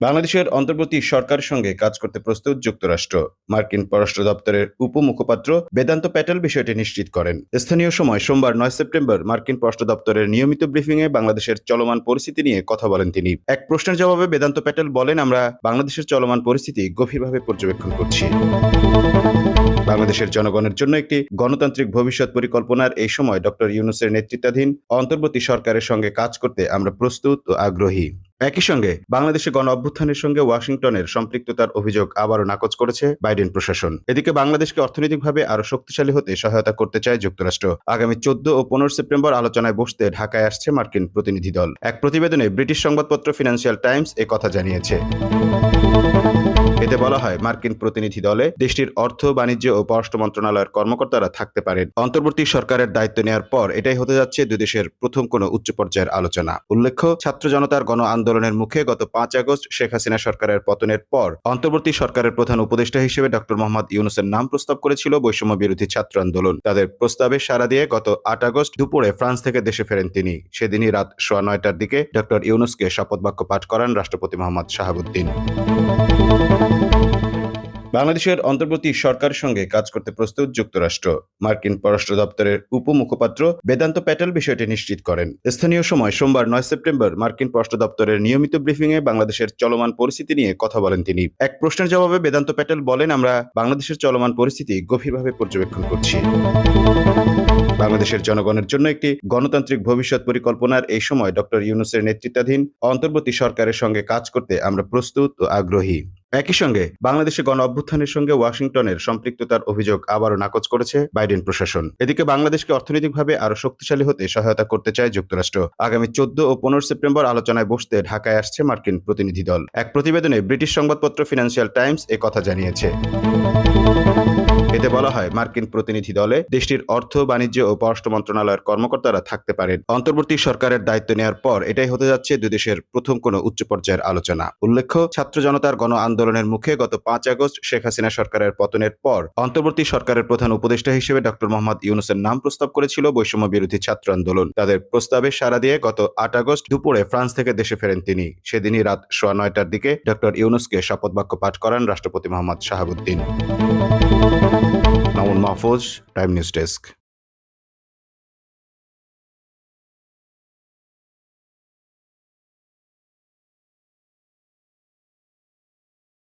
বাংলাদেশের অন্তর্বর্তী সরকারের সঙ্গে কাজ করতে প্রস্তুত যুক্তরাষ্ট্র। মার্কিন পররাষ্ট্র দপ্তরের উপমুখপাত্র বেদান্ত প্যাটেল বিষয়টি নিশ্চিত করেন। স্থানীয় সময় সোমবার 9 সেপ্টেম্বর মার্কিন পররাষ্ট্র দপ্তরের নিয়মিত ব্রিফিংয়ে বাংলাদেশের চলমান পরিস্থিতি নিয়ে কথা বলেন তিনি। এক প্রশ্নের জবাবে বেদান্ত প্যাটেল বলেন, আমরা বাংলাদেশের চলমান পরিস্থিতি গভীরভাবে পর্যবেক্ষণ করছি। বাংলাদেশের জনগণের জন্য একটি গণতান্ত্রিক ভবিষ্যৎ পরিকল্পনার এই সময় ডক্টর ইউনূসের নেতৃত্বাধীন অন্তর্বর্তী সরকারের সঙ্গে কাজ করতে আমরা প্রস্তুত ও আগ্রহী। একই সঙ্গে বাংলাদেশে গণ অভ্যুত্থানের সঙ্গে ওয়াশিংটনের সম্পৃক্ততার অভিযোগ আবারও নাকচ করেছে বাইডেন প্রশাসন। এদিকে বাংলাদেশকে অর্থনৈতিকভাবে আরও শক্তিশালী হতে সহায়তা করতে চায় যুক্তরাষ্ট্র। আগামী 14 ও 15 সেপ্টেম্বর আলোচনায় বসতে ঢাকায় আসছে মার্কিন প্রতিনিধি দল। এক প্রতিবেদনে ব্রিটিশ সংবাদপত্র ফিনান্সিয়াল টাইমস কথা জানিয়েছে। এতে বলা হয়, মার্কিন প্রতিনিধি দলে দেশটির অর্থ, বাণিজ্য ও পররাষ্ট্র মন্ত্রণালয়ের কর্মকর্তারা থাকতে পারেন। অন্তর্বর্তী সরকারের দায়িত্ব নেওয়ার পর এটাই হতে যাচ্ছে দুই দেশের প্রথম কোনো উচ্চ পর্যায়ের আলোচনা। উল্লেখ্য, ছাত্র জনতার গণ আন্দোলনের মুখে গত 5 আগস্ট শেখ হাসিনা সরকারের পতনের পর অন্তর্বর্তী সরকারের প্রধান উপদেষ্টা হিসেবে ডক্টর মোহাম্মদ ইউনূসের নাম প্রস্তাব করেছিল বৈষম্য বিরোধী ছাত্র আন্দোলন। তাদের প্রস্তাবে সাড়া দিয়ে গত 8 আগস্ট দুপুরে ফ্রান্স থেকে দেশে ফেরেন তিনি। সেদিনই রাত 9:15টার দিকে ডক্টর ইউনূসকে শপথ বাক্য পাঠ করান রাষ্ট্রপতি মোহাম্মদ শাহাবুদ্দিন। বাংলাদেশের অন্তর্বর্তী সরকারের সঙ্গে কাজ করতে প্রস্তুত যুক্তরাষ্ট্র। মার্কিন পররাষ্ট্র দপ্তরের উপমুখপাত্র বেদান্ত প্যাটেল বিষয়টি নিশ্চিত করেন। স্থানীয় সময় সোমবার 9 সেপ্টেম্বর মার্কিন পররাষ্ট্র দপ্তরের নিয়মিত ব্রিফিংয়ে বাংলাদেশের চলমান পরিস্থিতি নিয়ে কথা বলেন তিনি। এক প্রশ্নের জবাবে বেদান্ত প্যাটেল বলেন, আমরা বাংলাদেশের চলমান পরিস্থিতি গভীরভাবে পর্যবেক্ষণ করছি। বাংলাদেশের জনগণের জন্য একটি গণতান্ত্রিক ভবিষ্যৎ পরিকল্পনার এই সময় ডক্টর ইউনূসের নেতৃত্বাধীন অন্তর্বর্তী সরকারের সঙ্গে কাজ করতে আমরা প্রস্তুত ও আগ্রহী। একই সঙ্গে বাংলাদেশে গণ অভ্যুত্থানের সঙ্গে ওয়াশিংটনের সম্পৃক্ততার অভিযোগ আবারও নাকচ করেছে বাইডেন প্রশাসন। এদিকে বাংলাদেশকে অর্থনৈতিকভাবে আরও শক্তিশালী হতে সহায়তা করতে চায় যুক্তরাষ্ট্র। আগামী 14 ও 15 সেপ্টেম্বর আলোচনায় বসতে ঢাকায় আসছে মার্কিন প্রতিনিধি দল। এক প্রতিবেদনে ব্রিটিশ সংবাদপত্র ফিনান্সিয়াল টাইমস কথা জানিয়েছে। এতে বলা হয়, মার্কিন প্রতিনিধি দলে দেশটির অর্থ, বাণিজ্য ও পররাষ্ট্র মন্ত্রণালয়ের কর্মকর্তারা থাকতে পারেন। অন্তর্বর্তী সরকারের দায়িত্ব নেওয়ার পর এটাই হতে যাচ্ছে দুই দেশের প্রথম কোনো উচ্চ পর্যায়ের আলোচনা। উল্লেখ্য, ছাত্র জনতার গণ আন্দোলনের মুখে গত 5 আগস্ট শেখ হাসিনা সরকারের পতনের পর অন্তর্বর্তী সরকারের প্রধান উপদেষ্টা হিসেবে ডক্টর মোহাম্মদ ইউনূসের নাম প্রস্তাব করেছিল বৈষম্য বিরোধী ছাত্র আন্দোলন। তাদের প্রস্তাবে সাড়া দিয়ে গত 8 আগস্ট দুপুরে ফ্রান্স থেকে দেশে ফেরেন তিনি। সেদিনই রাত 9:15টার দিকে ডক্টর ইউনূসকে শপথ বাক্য পাঠ করান রাষ্ট্রপতি Mohammad Shahabuddin. Mamun Mahfuz, time news desk.